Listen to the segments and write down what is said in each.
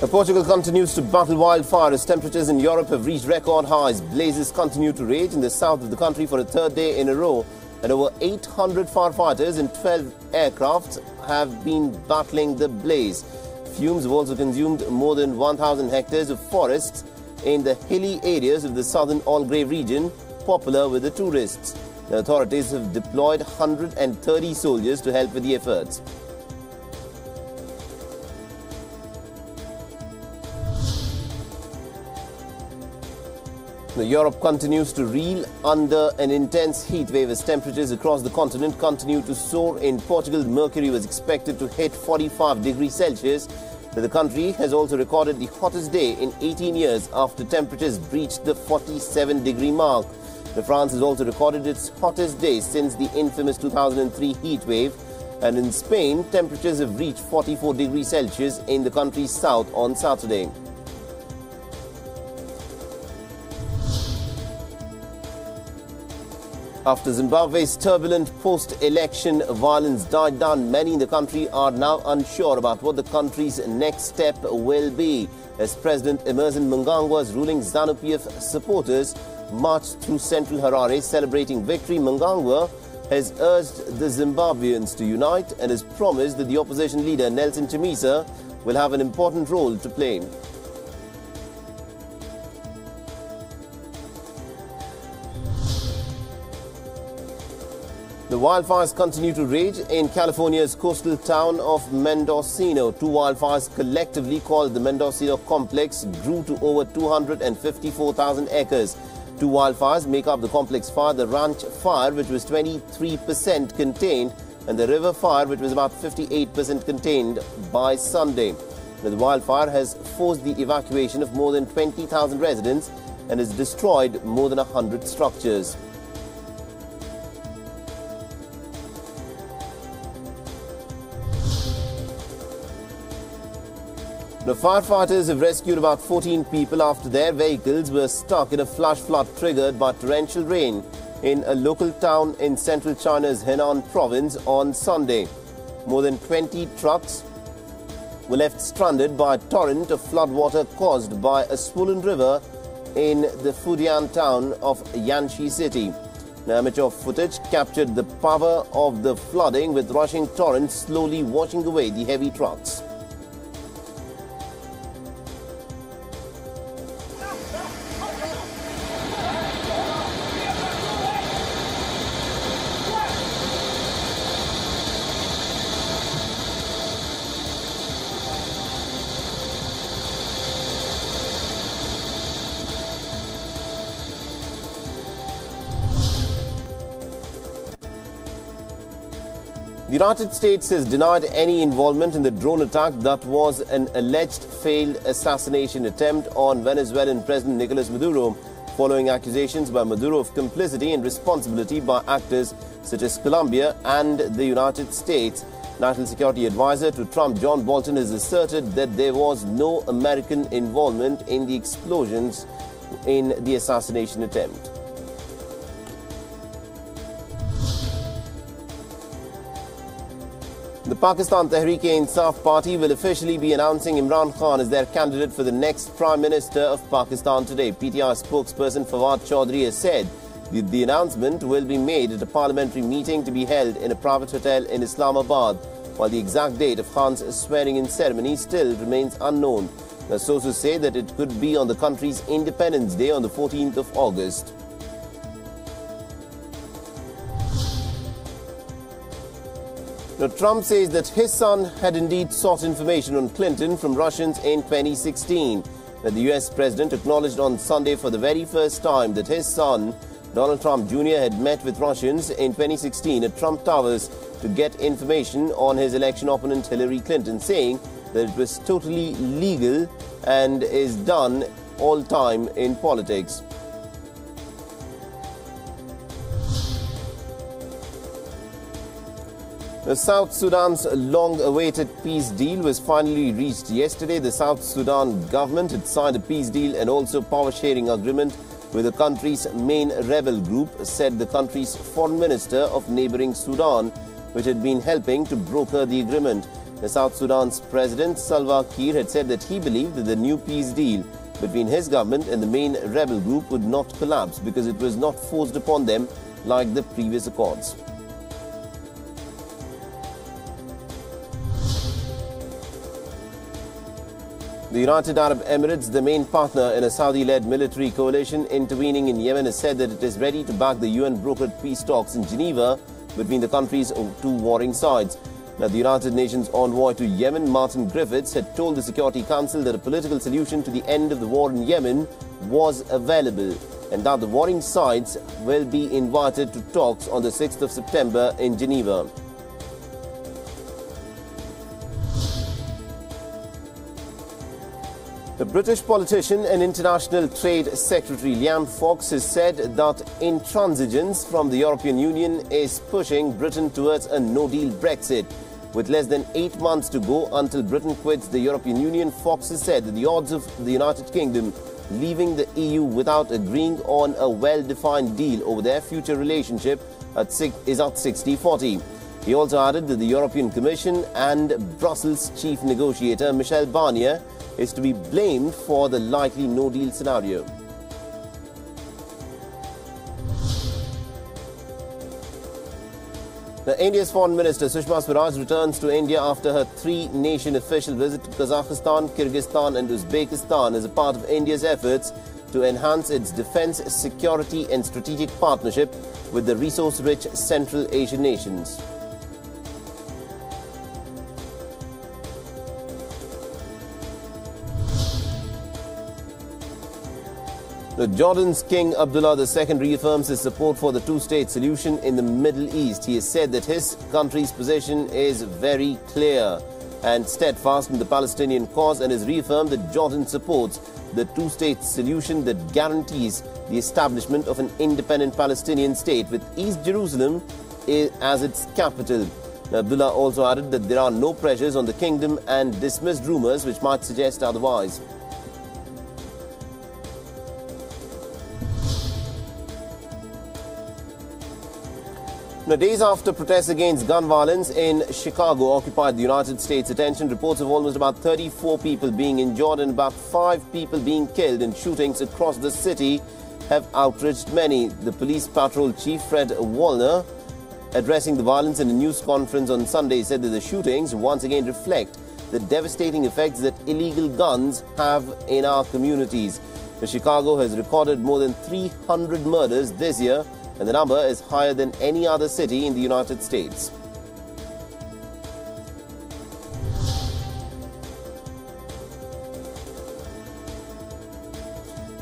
Portugal continues to battle wildfires. Temperatures in Europe have reached record highs. Blazes continue to rage in the south of the country for a third day in a row. And over 800 firefighters and 12 aircrafts have been battling the blaze. Fumes have also consumed more than 1,000 hectares of forests in the hilly areas of the southern Algarve region, popular with the tourists. The authorities have deployed 130 soldiers to help with the efforts. Europe continues to reel under an intense heat wave as temperatures across the continent continue to soar. In Portugal, mercury was expected to hit 45 degrees Celsius. The country has also recorded the hottest day in 18 years after temperatures breached the 47-degree mark. France has also recorded its hottest day since the infamous 2003 heat wave. And in Spain, temperatures have reached 44 degrees Celsius in the country's south on Saturday. After Zimbabwe's turbulent post-election violence died down, many in the country are now unsure about what the country's next step will be. As President Emmerson Mnangagwa's ruling ZANU-PF supporters marched through central Harare celebrating victory, Mnangagwa has urged the Zimbabweans to unite and has promised that the opposition leader Nelson Chamisa will have an important role to play. The wildfires continue to rage in California's coastal town of Mendocino. Two wildfires, collectively called the Mendocino Complex, grew to over 254,000 acres. Two wildfires make up the complex fire: the Ranch Fire, which was 23% contained, and the River Fire, which was about 58% contained by Sunday. Now, the wildfire has forced the evacuation of more than 20,000 residents and has destroyed more than 100 structures. The firefighters have rescued about 14 people after their vehicles were stuck in a flash flood triggered by torrential rain in a local town in central China's Henan province on Sunday. More than 20 trucks were left stranded by a torrent of floodwater caused by a swollen river in the Fujian town of Yanshi City. Now, amateur footage captured the power of the flooding, with rushing torrents slowly washing away the heavy trucks. The United States has denied any involvement in the drone attack that was an alleged failed assassination attempt on Venezuelan President Nicolas Maduro, following accusations by Maduro of complicity and responsibility by actors such as Colombia and the United States. National Security Advisor to Trump, John Bolton, has asserted that there was no American involvement in the explosions in the assassination attempt. The Pakistan Tehreek-e-Insaf Party will officially be announcing Imran Khan as their candidate for the next Prime Minister of Pakistan today. PTI spokesperson Fawad Chaudhry has said the announcement will be made at a parliamentary meeting to be held in a private hotel in Islamabad, while the exact date of Khan's swearing-in ceremony still remains unknown. The sources say that it could be on the country's Independence Day on the 14th of August. Now, Trump says that his son had indeed sought information on Clinton from Russians in 2016. Now, the US president acknowledged on Sunday for the very first time that his son, Donald Trump Jr., had met with Russians in 2016 at Trump Towers to get information on his election opponent Hillary Clinton, saying that it was totally legal and is done all time in politics. The South Sudan's long-awaited peace deal was finally reached yesterday. The South Sudan government had signed a peace deal and also power-sharing agreement with the country's main rebel group, said the country's foreign minister of neighboring Sudan, which had been helping to broker the agreement. The South Sudan's President Salva Kiir had said that he believed that the new peace deal between his government and the main rebel group would not collapse because it was not forced upon them like the previous accords. The United Arab Emirates, the main partner in a Saudi-led military coalition intervening in Yemen, has said that it is ready to back the UN-brokered peace talks in Geneva between the country's two warring sides. Now, the United Nations envoy to Yemen, Martin Griffiths, had told the Security Council that a political solution to the end of the war in Yemen was available and that the warring sides will be invited to talks on the 6th of September in Geneva. The British politician and International Trade Secretary Liam Fox has said that intransigence from the European Union is pushing Britain towards a no-deal Brexit. With less than 8 months to go until Britain quits the European Union, Fox has said that the odds of the United Kingdom leaving the EU without agreeing on a well-defined deal over their future relationship is at 60-40. He also added that the European Commission and Brussels chief negotiator Michel Barnier is to be blamed for the likely no-deal scenario. Now, India's Foreign Minister Sushma Swaraj returns to India after her three-nation official visit to Kazakhstan, Kyrgyzstan and Uzbekistan as a part of India's efforts to enhance its defence, security and strategic partnership with the resource-rich Central Asian nations. Jordan's King Abdullah II reaffirms his support for the two-state solution in the Middle East. He has said that his country's position is very clear and steadfast in the Palestinian cause and has reaffirmed that Jordan supports the two-state solution that guarantees the establishment of an independent Palestinian state with East Jerusalem as its capital. Abdullah also added that there are no pressures on the kingdom and dismissed rumours which might suggest otherwise. Now, days after protests against gun violence in Chicago occupied the United States' attention, reports of almost about 34 people being injured and about 5 people being killed in shootings across the city have outraged many. The police patrol chief, Fred Wallner, addressing the violence in a news conference on Sunday, said that the shootings once again reflect the devastating effects that illegal guns have in our communities. Chicago has recorded more than 300 murders this year, and the number is higher than any other city in the United States.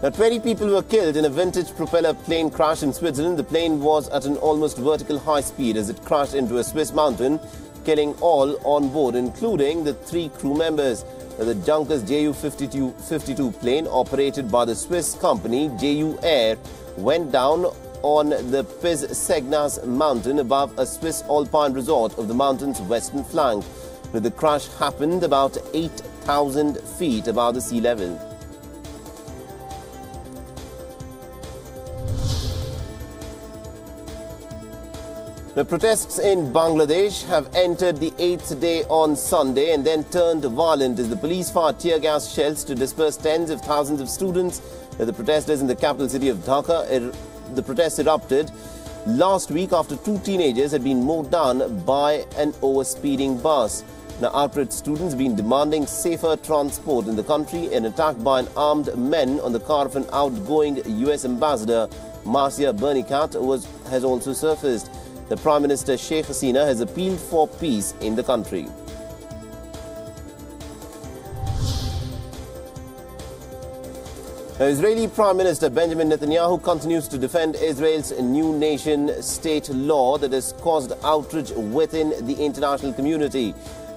Now, 20 people were killed in a vintage propeller plane crash in Switzerland. The plane was at an almost vertical high speed as it crashed into a Swiss mountain, killing all on board, including the 3 crew members. The Junkers Ju-52 plane, operated by the Swiss company JU Air, went down on the Piz-Segnas mountain above a Swiss alpine resort of the mountain's western flank. The crash happened about 8,000 feet above the sea level. The protests in Bangladesh have entered the 8th day on Sunday and then turned violent as the police fired tear gas shells to disperse tens of thousands of students. The protesters in the capital city of Dhaka, the protests erupted last week after 2 teenagers had been mowed down by an overspeeding bus. Now, outraged students have been demanding safer transport in the country. An attack by an armed men on the car of an outgoing US ambassador, Marcia Bernicat, has also surfaced. The Prime Minister Sheikh Hasina has appealed for peace in the country. Israeli Prime Minister Benjamin Netanyahu continues to defend Israel's new nation-state law that has caused outrage within the international community.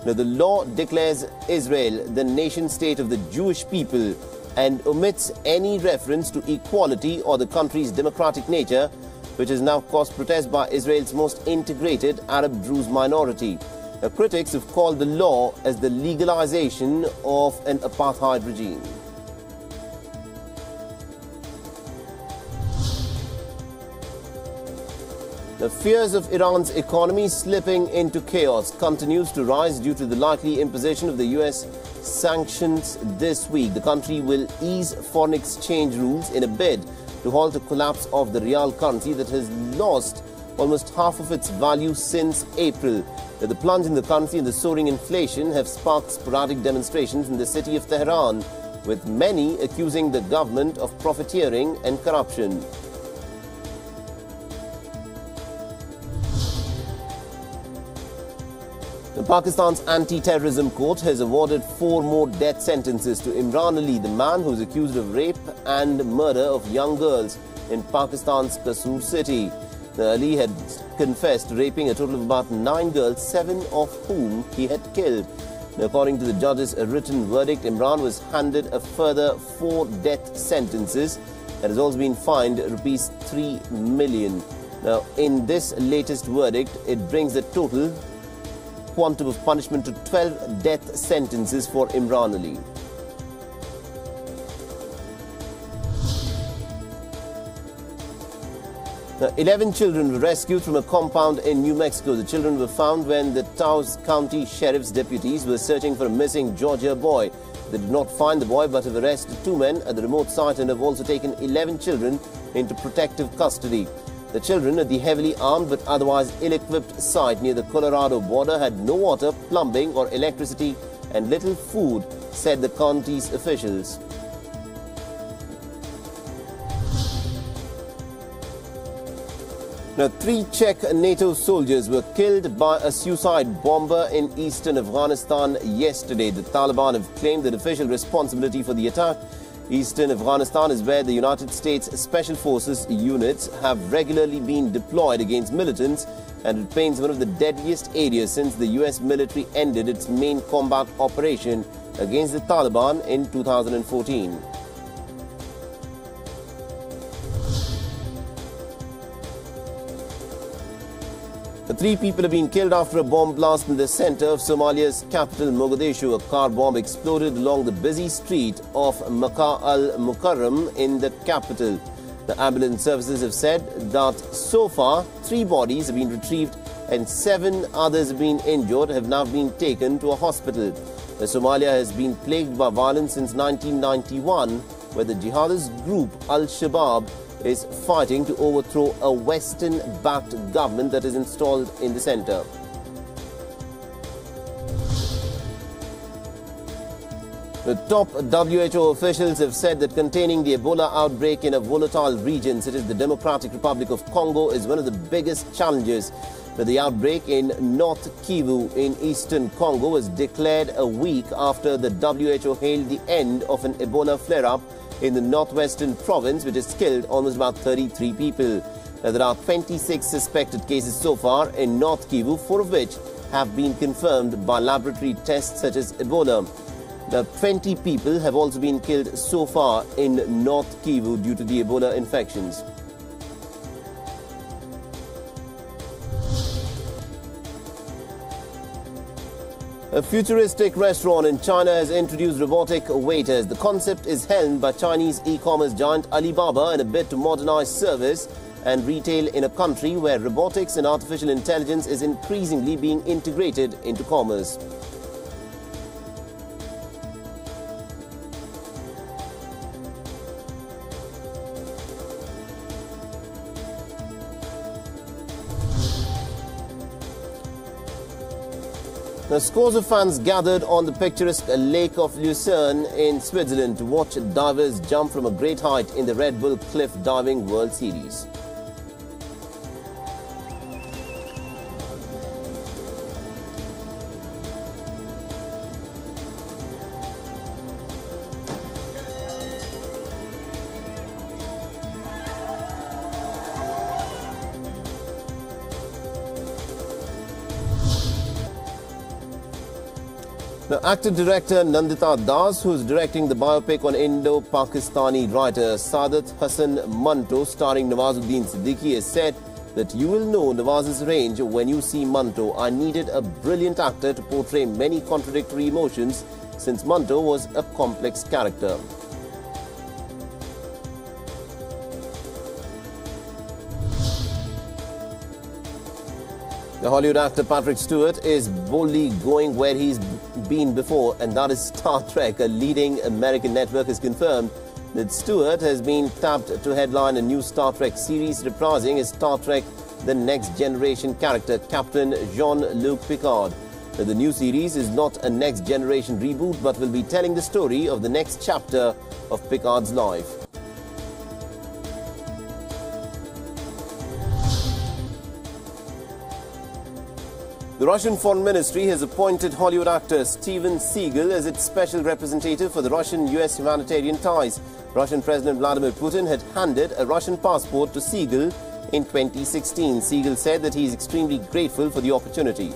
Now, the law declares Israel the nation-state of the Jewish people and omits any reference to equality or the country's democratic nature, which has now caused protest by Israel's most integrated Arab Druze minority. Now, critics have called the law as the legalization of an apartheid regime. The fears of Iran's economy slipping into chaos continues to rise due to the likely imposition of the US sanctions this week. The country will ease foreign exchange rules in a bid to halt a collapse of the real currency that has lost almost half of its value since April. The plunge in the currency and the soaring inflation have sparked sporadic demonstrations in the city of Tehran, with many accusing the government of profiteering and corruption. Pakistan's anti-terrorism court has awarded 4 more death sentences to Imran Ali, the man who is accused of rape and murder of young girls in Pakistan's Kasur city. Ali had confessed to raping a total of about 9 girls, 7 of whom he had killed. According to the judge's written verdict, Imran was handed a further 4 death sentences and has also been fined rupees 3 million. Now, in this latest verdict, it brings the total quantum of punishment to 12 death sentences for Imran Ali. Now, 11 children were rescued from a compound in New Mexico. The children were found when the Taos County Sheriff's deputies were searching for a missing Georgia boy. They did not find the boy but have arrested 2 men at the remote site and have also taken 11 children into protective custody. The children at the heavily armed but otherwise ill-equipped site near the Colorado border had no water, plumbing or electricity and little food, said the county's officials. Now, 3 Czech NATO soldiers were killed by a suicide bomber in eastern Afghanistan yesterday. The Taliban have claimed the official responsibility for the attack. Eastern Afghanistan is where the United States Special Forces units have regularly been deployed against militants, and it remains one of the deadliest areas since the US military ended its main combat operation against the Taliban in 2014. The 3 people have been killed after a bomb blast in the center of Somalia's capital, Mogadishu. A car bomb exploded along the busy street of Makkah al-Mukarram in the capital. The ambulance services have said that so far 3 bodies have been retrieved and 7 others have been injured, have now been taken to a hospital. Somalia has been plagued by violence since 1991, where the jihadist group Al-Shabaab is fighting to overthrow a Western-backed government that is installed in the center. The top WHO officials have said that containing the Ebola outbreak in a volatile region such as the Democratic Republic of Congo is one of the biggest challenges. But the outbreak in North Kivu in eastern Congo was declared a week after the WHO hailed the end of an Ebola flare-up in the northwestern province, which has killed almost about 33 people. Now, there are 26 suspected cases so far in North Kivu, 4 of which have been confirmed by laboratory tests such as Ebola. Now, 20 people have also been killed so far in North Kivu due to the Ebola infections. A futuristic restaurant in China has introduced robotic waiters. The concept is helmed by Chinese e-commerce giant Alibaba in a bid to modernize service and retail in a country where robotics and artificial intelligence is increasingly being integrated into commerce. Now, scores of fans gathered on the picturesque Lake of Lucerne in Switzerland to watch divers jump from a great height in the Red Bull Cliff Diving World Series. Now, actor-director Nandita Das, who is directing the biopic on Indo-Pakistani writer Saadat Hasan Manto starring Nawazuddin Siddiqui, has said that you will know Nawaz's range when you see Manto. I needed a brilliant actor to portray many contradictory emotions since Manto was a complex character. The Hollywood actor Patrick Stewart is boldly going where he's been before, and that is Star Trek. A leading American network has confirmed that Stewart has been tapped to headline a new Star Trek series reprising his Star Trek The Next Generation character, Captain Jean-Luc Picard. The new series is not a Next Generation reboot, but will be telling the story of the next chapter of Picard's life. The Russian Foreign Ministry has appointed Hollywood actor Steven Seagal as its special representative for the Russian-US humanitarian ties. Russian President Vladimir Putin had handed a Russian passport to Seagal in 2016. Seagal said that he is extremely grateful for the opportunity.